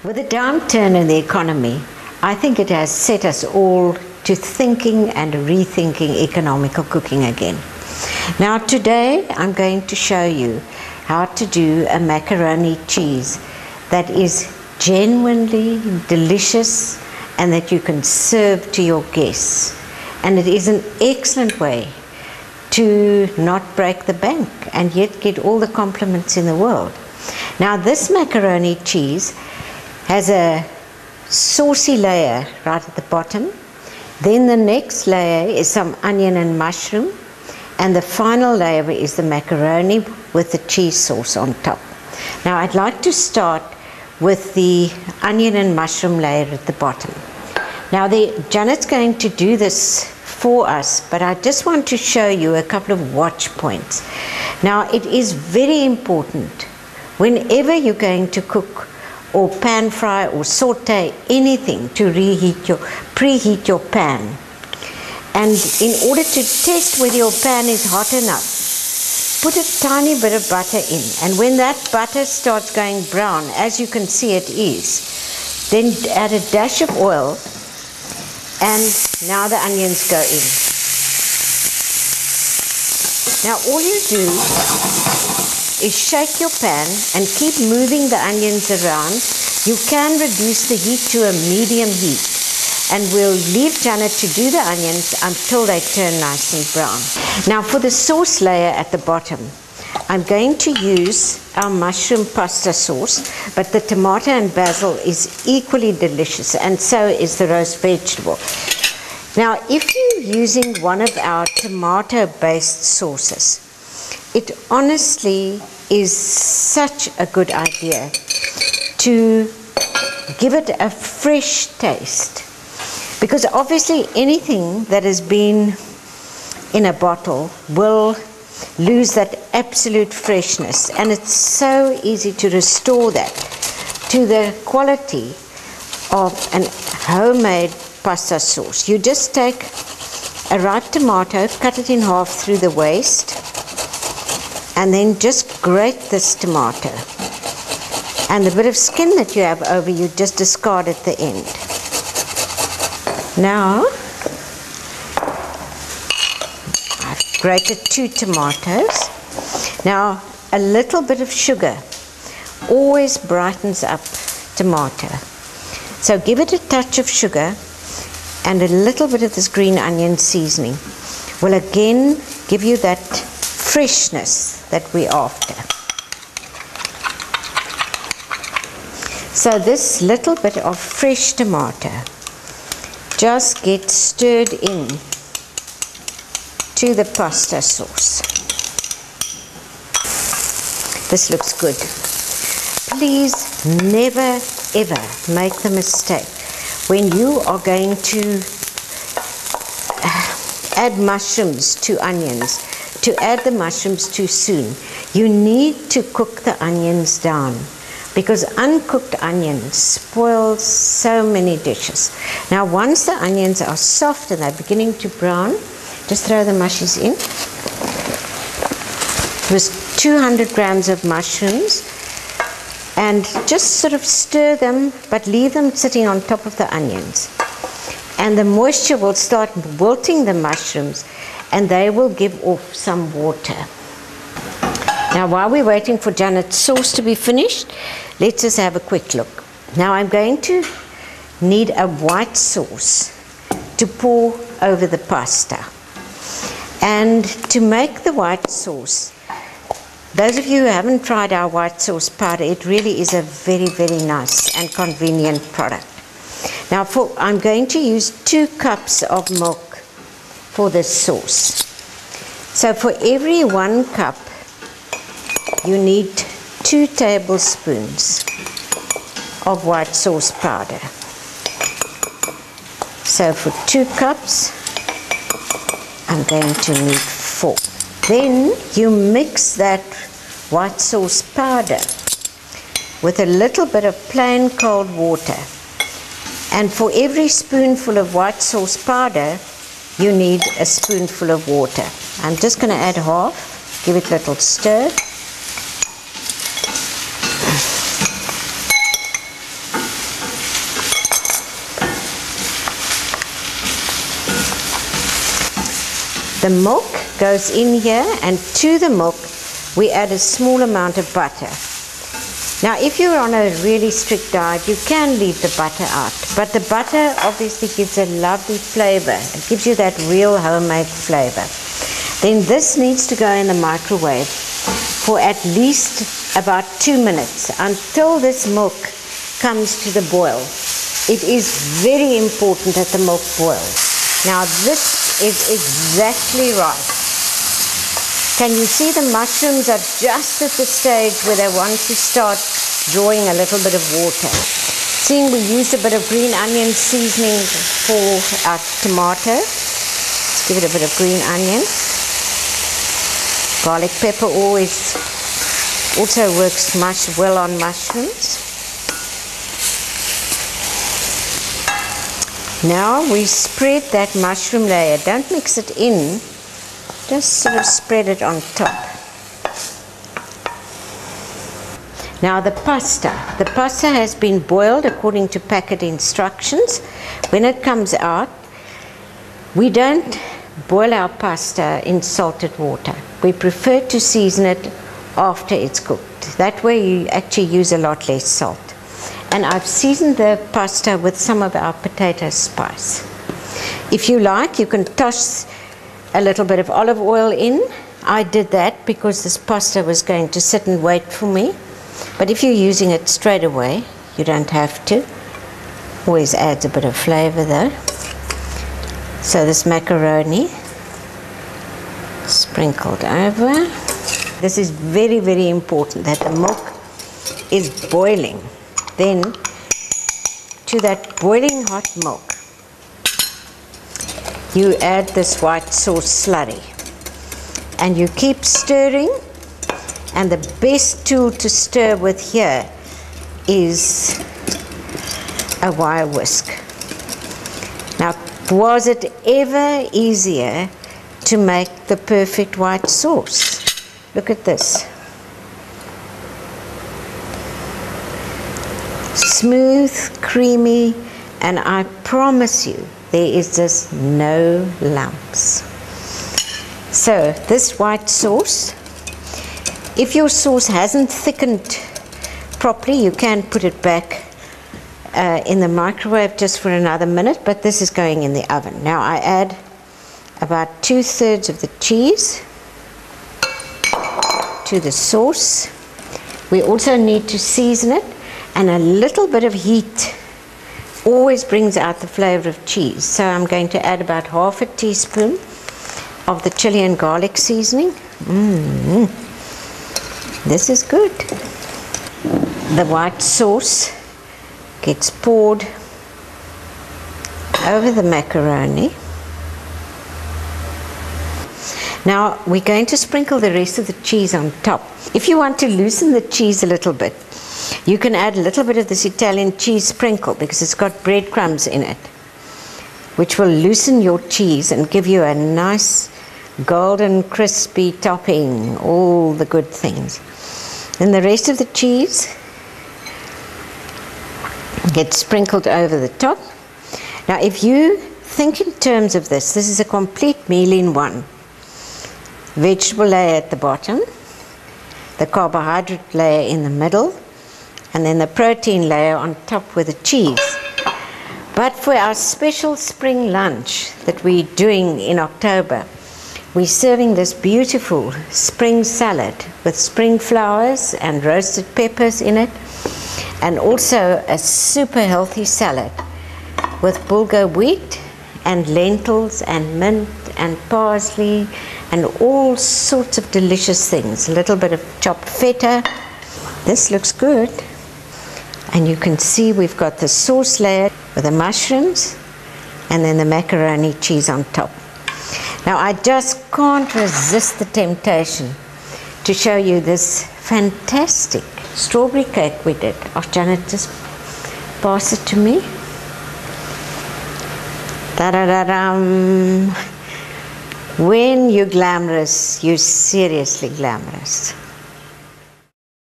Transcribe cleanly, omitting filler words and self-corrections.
With the downturn in the economy, I think it has set us all to thinking and rethinking economical cooking again. Now today I'm going to show you how to do a macaroni cheese that is genuinely delicious and that you can serve to your guests. And it is an excellent way to not break the bank and yet get all the compliments in the world. Now this macaroni cheese has a saucy layer right at the bottom. Then the next layer is some onion and mushroom, and the final layer is the macaroni with the cheese sauce on top. Now I'd like to start with the onion and mushroom layer at the bottom. Now Janet's going to do this for us, but I just want to show you a couple of watch points. Now it is very important whenever you're going to cook or pan fry or saute anything to preheat your pan. And in order to test whether your pan is hot enough, put a tiny bit of butter in. And when that butter starts going brown, as you can see it is, then add a dash of oil, and now the onions go in. Now all you do is shake your pan and keep moving the onions around. You can reduce the heat to a medium heat, and we'll leave Janet to do the onions until they turn nice and brown. Now for the sauce layer at the bottom, I'm going to use our mushroom pasta sauce, but the tomato and basil is equally delicious, and so is the roast vegetable. Now if you're using one of our tomato-based sauces, it honestly is such a good idea to give it a fresh taste, because obviously anything that has been in a bottle will lose that absolute freshness, and it's so easy to restore that to the quality of an homemade pasta sauce. You just take a ripe tomato, cut it in half through the waist, and then just grate this tomato, and the bit of skin that you have over, you just discard at the end. Now I've grated 2 tomatoes. Now a little bit of sugar always brightens up tomato, so give it a touch of sugar, and a little bit of this green onion seasoning will again give you that freshness that we're after. So this little bit of fresh tomato just gets stirred in to the pasta sauce. This looks good. Please never ever make the mistake when you are going to add mushrooms to onions, to add the mushrooms too soon. You need to cook the onions down, because uncooked onions spoil so many dishes. Now once the onions are soft and they're beginning to brown, just throw the mushies in. It was 200 grams of mushrooms, and just sort of stir them, but leave them sitting on top of the onions. And the moisture will start wilting the mushrooms, and they will give off some water. Now while we're waiting for Janet's sauce to be finished, let's just have a quick look. Now I'm going to need a white sauce to pour over the pasta. And to make the white sauce, those of you who haven't tried our white sauce powder, it really is a very, very nice and convenient product. Now I'm going to use 2 cups of milk for this sauce. So for every 1 cup, you need 2 tablespoons of white sauce powder. So for 2 cups, I'm going to need 4. Then you mix that white sauce powder with a little bit of plain cold water. And for every spoonful of white sauce powder, you need a spoonful of water. I'm just going to add half, give it a little stir. The milk goes in here, and to the milk we add a small amount of butter. Now if you're on a really strict diet, you can leave the butter out, but the butter obviously gives a lovely flavor. It gives you that real homemade flavor. Then this needs to go in the microwave for at least about 2 minutes until this milk comes to the boil. It is very important that the milk boils. Now this is exactly right. Can you see the mushrooms are just at the stage where they want to start drawing a little bit of water. Seeing we used a bit of green onion seasoning for our tomato. Let's give it a bit of green onion. Garlic pepper also works well on mushrooms. Now we spread that mushroom layer. Don't mix it in, just sort of spread it on top. Now the pasta has been boiled according to packet instructions. When it comes out, we don't boil our pasta in salted water. We prefer to season it after it's cooked. That way you actually use a lot less salt. And I've seasoned the pasta with some of our potato spice. If you like, you can toss a little bit of olive oil in. I did that because this pasta was going to sit and wait for me. But if you're using it straight away, you don't have to. Always adds a bit of flavor though. So this macaroni sprinkled over. This is very, very important that the milk is boiling. Then to that boiling hot milk, you add this white sauce slurry. And you keep stirring. And the best tool to stir with here is a wire whisk. Now, was it ever easier to make the perfect white sauce? Look at this. Smooth, creamy, and I promise you, there is just no lumps. So, this white sauce, if your sauce hasn't thickened properly, you can put it back in the microwave just for another minute, but this is going in the oven. Now I add about 2/3 of the cheese to the sauce. We also need to season it, and a little bit of heat always brings out the flavor of cheese. So I'm going to add about 1/2 teaspoon of the chili and garlic seasoning. This is good. The white sauce gets poured over the macaroni. Now we're going to sprinkle the rest of the cheese on top. If you want to loosen the cheese a little bit, you can add a little bit of this Italian cheese sprinkle because it's got breadcrumbs in it, which will loosen your cheese and give you a nice golden crispy topping, all the good things. Then the rest of the cheese gets sprinkled over the top. Now if you think in terms of this is a complete meal in one. Vegetable layer at the bottom, the carbohydrate layer in the middle, and then the protein layer on top with the cheese. But for our special spring lunch that we're doing in October, we're serving this beautiful spring salad with spring flowers and roasted peppers in it, and also a super healthy salad with bulgur wheat and lentils and mint and parsley and all sorts of delicious things. A little bit of chopped feta. This looks good. And you can see we've got the sauce layer with the mushrooms and then the macaroni cheese on top. Now I just can't resist the temptation to show you this fantastic strawberry cake we did. Oh, Janet, just pass it to me. Da-da-da-dum. When you're glamorous, you're seriously glamorous.